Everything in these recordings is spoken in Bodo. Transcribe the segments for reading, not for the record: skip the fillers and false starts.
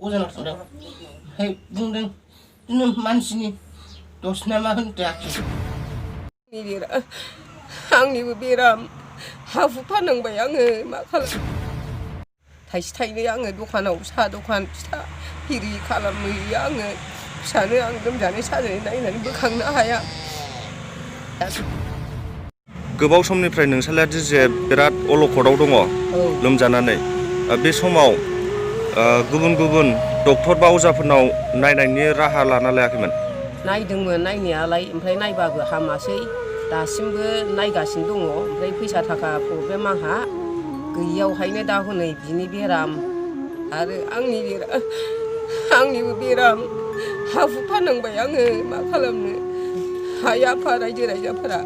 अजानाव थांदों ओमफ्राय बुंदों बिदिनो मानसिनि दस ना मा होनदों आंनिबो बेराम हा हु फाननांबाय आङो मा खालाम थाइसे थाइनै आङो दखानाव साहा दखान फिथा हिरि खालामहैयो आङो फिसानो आं लोमजानाय साजानाय नायनानै बोखांनो हाया। गोबाव समनिफ्राय नोंसालादि जे बिराद अलखदाव दङ लोमजानानै बे समाव गुबुन गुबुन डक्टर बा अजाफोरनाव नायनायनि राहा लाना लायाखैमोन? नायदोंमोन नायनायालाय ओमफ्राय नायबाबो हामासै दासिमबो नायगासिनो दङ। ओमफ्राय फैसा थाखा प्रब्लेम आंहा गैयियावहायनो दा हनै बिनि बेराम आरो आंनिबो बेराम हा हु फाननांबाय आङो मा खालामनो। आइ आफा रायजो राजाफोरा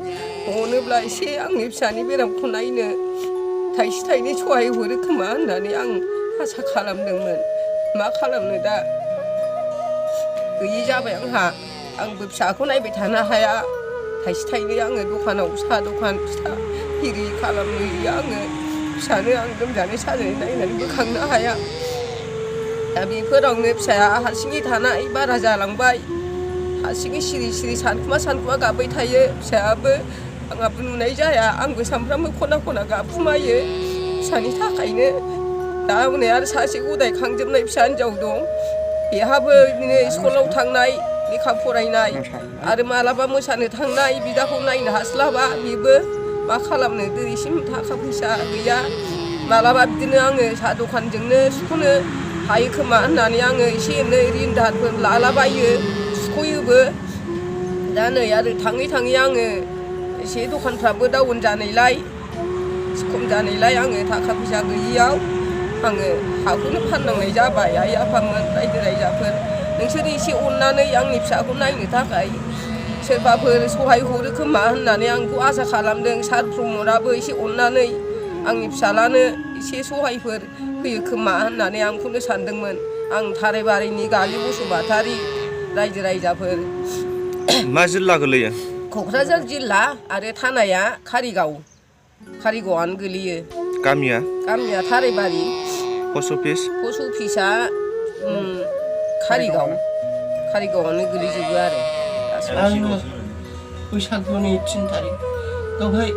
अनोब्ला एसे आंनि फिसानि बेरामखौ नायनो थाइसे थाइनै सहाय हरो खोमा होननानै आं आसा खालामदोंमोन। मा खालामनो दा गैयि जाबाय आंहा आंबो फिसाखौ नायबाय थानो हाया। थाइसे थाइनै आङो दखानाव साहा दखान फिथा हिरि खालामहैयो आङो फिसानो आं लोमजानाय साजानाय नायनानै बोखांनो हाया। दा बेफोरावनो फिसाया हारसिङै थानाय बारा जालांबाय हारसिङै सिरि सिरि सानखुमा गाबबाय थायो फिसायाबो आंहाबो नुनाय जाया आंबो सानफ्रामबो खना खना गाबखुमायो फिसानि थाखायनो। दा हनै आरो सासे गदाय खांजोबनाय फिसा हिन्जाव दं बेहाबो बिदिनो स्कुलाव थांनाय लेखा फरायनाय आरो मालाबा मोसानो थांनाय बिदाखौ नायनो हास्लाबा बेबो मा खालामनो दिनैसिम थाखा फैसा गैया। मालाबा बिदिनो आङो साहा दखानजोंनो सुख'नो हायो खोमा होननानै आङो एसे एनै रिन दाहारफोर लालाबायो सुख'योबो। दा नै आरो थाङै थाङै आङो एसे दखानफ्राबो डाउन जानायलाय खम जानायलाय आङो थाखा फैसा गैयियाव आङो हाखौनो फाननांनाय जाबाय। आइ आफामोन रायजो राजाफोर नोंसोर एसे अननानै आंनि फिसाखौ नायनो थाखाय सोरबाफोर सहाय हरो खोमा होननानै आंखौ आसा खालामदों। सार प्रमदआबो एसे अननानै आंनि फिसालानो एसे सहायफोर होयो खोमा होननानै आं बेखौनो सानदोंमोन। आं थारायबारिनि गालि बसुमतारी रायजो राजाफोर। मा जिल्ला गोलैयो? क'क्राझार जिल्ला आरो थानाया कारिगावआनो गोलैयो। गामिया थारायबारि। पस्ट अफिसा कारिगावआनो गोलैजोबो आरो। आङो बैसागुनि 3 तारिख बेवहाय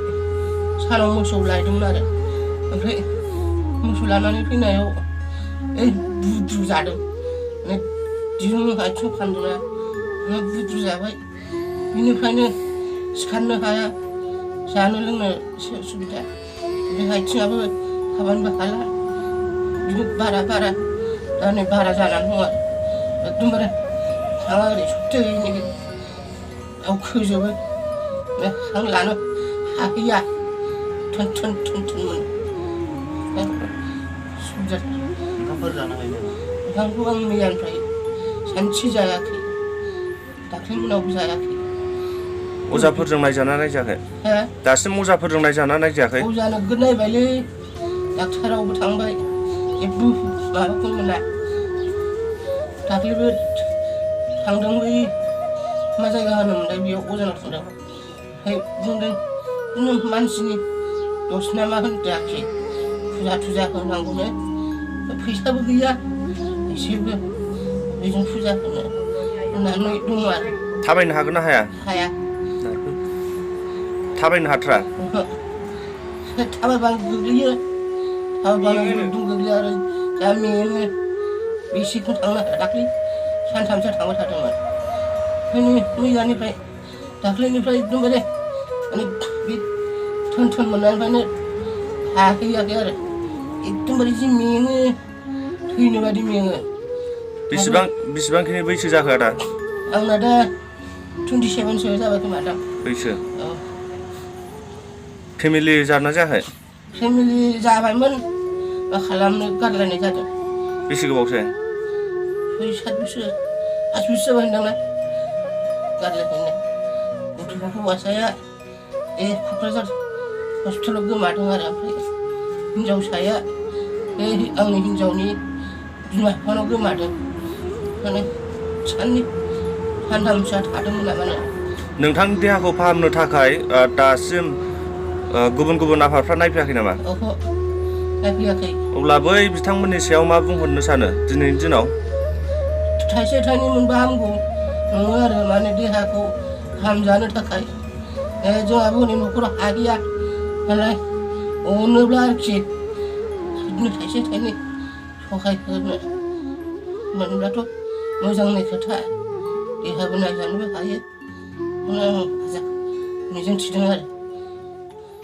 सानाव मोसौ लायदोंमोन आरो ओमफ्राय मोसौ लानानै फैनायाव बुद्रु जादों दिरुं आथिङाव फानदोंना बुद्रु जाबाय। बिनिफ्रायनो सिखारनो हाया जानो लोंनो एसे उसुबिदा बे आथिङाबो थाबायनोबो हाला बिदिनो बारा दा नै बारा जानानै दं आरो एकदमबारे हांआ ओरै सथैनो दावखोजोबो हां लानो हाहैया थोन मोनो। ओंखामखौ आं मैयानिफ्राय सानसे जायाखै दाख्लै मोनावबो जायाखै। अजाफोरजों नायजाना नायजायाखै? दासिम अजाफोरजों नायजाना नायजायाखै? अजा नोगोद नायबायलै डाक्टारावबो थांबाय जेबो माबाखौनो मोना। दाख्लैबो थांदों बै मा जायगा होनोमोनलाय बेयाव अजानाव थांदों ओमफ्राय बुंदों बिदिनो मानसिनि दस ना मा होनदों फुजा होनांगौनो फैसाबो गैया एसेबो बेजों फुजा होनो होननानै दङ आरो। थाबायनो हागोन ना हाया? हाया। थाबायनो हाथ्रा? थाबायबानो गोग्लैयो आरो जा मेङो बेसेखौ थांनो हाया। दाख्लै सानथामसो थांबाय थादोंमोन ओंखायनो मैयानिफ्राय दाख्लैनिफ्राय एकदमबारे माने बे थोन मोननायनिफ्रायनो हाहैयाखै आरो एकदमबारे जि मेङो थैनो बायदि मेङो। बेसेबांखिनि बैसो जाखो आदा? आंना दा 27सो जाबाय खोमा दा बैसो। औ। फेमिलि जादोंना जायाखै? फेमिलि जाबायमोन मा खालामनो गारलायनाय जादों। बेसे गोबावसै? 7 बोसोर 8 बोसोर जाबाय होनदांना गारलायनाया। गथ' हौवासाया क'क्राझार हस्पिटालाव गोमादों आरो ओमफ्राय हिनजावसाया आंनि हिनजावनि बिमा बिफानाव गोमादों। माने सानथामसो थादोंमोन नामानो। नोंथांनि देहाखौ फाहामनो थाखाय दासिम गुबुन आफादफ्रा नायफैयाखै नामा? ओहो नायफैयाखै। अब्ला बै बिथांमोननि सायाव मा बुंहरनो सानो दिनैनि दिनाव? थाइसे थाइनै मोनबा हामगौ नङो आरो माने देहाखौ हामजानो थाखाय जोंहाबो हनै न'खराव हा गैया नालाय अनोब्ला आरोखि बिदिनो थाइसे थाइनै सहाय होनो मोनब्लाथ' मोजांनि खोथा देहाबो नायजानोबो हायो आं मिजिं थिदों आरो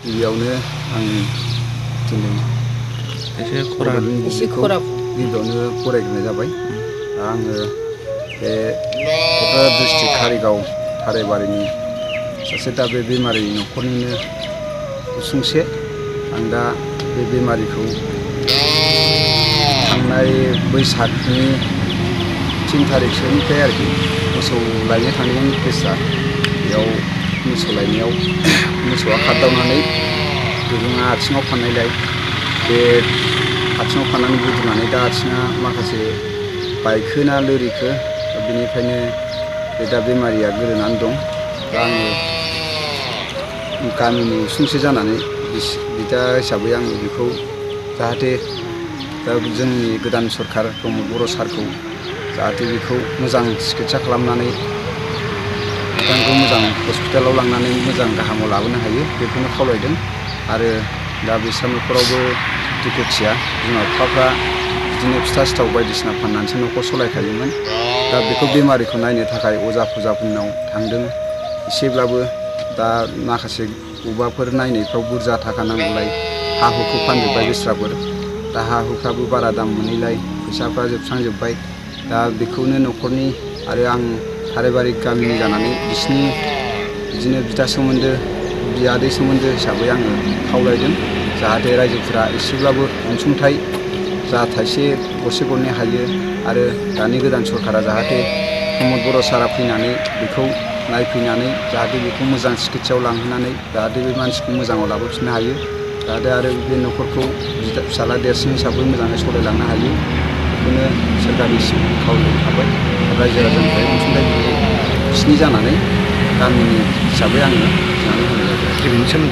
गिबियावनो आं दिनै एसे खरा गिबियावनो फरायग्रोनाय जाबाय आङो बे क'क्राझार डिस्ट्रिक्ट कारिगाव थाराइबारिनि सासे दा बे बेमारि न'खरनिनो उसुंसे आं दा बे बेमारिखौ थांनाय बैसागनि 3 तारिखसोनिफ्राय आरोखि मोसौ लायनो थांदोंमोन केसा बेयाव मोसौ लायनायाव मोसौआ खारदावनानै दुरुङा आथिङाव फाननायलाय बे आथिङाव फाननानै बुद्रुनानै दा आथिङा माखासे बायखोना लोरिखो बेनिफ्रायनो बे दा बेमारिया गोदोनानै दं दा आङो गामिनि उसुंसे जानानै बिदा हिसाबै आं बेखौ जाहाथे दा जोंनि गोदान सरकार प्रमद बर' सारखौ जाहाथे बेखौ मोजां सिकित्सा खालामनानै बिथांखौ मोजां हस्पिटालाव लांनानै मोजां गाहामाव लाबोनो हायो बेखौनो खावलायदों आरो दा बिस्रा न'खरावबो दुखुथिया बिमा बिफाफ्रा बिदिनो फिथा सिथाव बायदिसिना फाननानैसो न'खर सलायखायोमोन दा बेखौ बेमारिखौ नायनो थाखाय अजा फुजाफोरनाव थांदों एसेब्लाबो दा माखासे बबेबाफोर नायनायफ्राव बुरजा थाखा नांगौलाय हा हुखौ फानजोब्बाय बेस्राफोर दा हा हुफ्राबो बारा दाम मोनैलाय फैसाफ्रा जोबस्रांजोब्बाय दा बेखौनो न'खरनि आरो आं थाराइबारि गामिनि जानानै बिसिनि बिदिनो बिदा सोमोन्दो बियादै सोमोन्दो हिसाबै आङो खावलायदों जाहाथे रायजोफोरा एसेब्लाबो अनसुंथाइ जा थाइसे गरसे गरनै हायो आरो दानि गोदान सरकारा जाहाथे प्रमद बर' सारा फैनानै बेखौ नायफैनानै जाहाथे बेखौ मोजां सिकित्सायाव लांहोनानै जाहाथे बे मानसिखौ मोजाङाव लाबोफिननो हायो जाहाथे आरो बे न'खरखौ फिसाला देरसिन हिसाबै मोजाङै सालायलांनो हायो बेखौनो सोरखारनिसिम खावलायनाय थाबाय रायजो राजानिफ्राय अनसुंथाइ बिसिनि जानानै गामिनि हिसाबै आङो होनाय जाबाय।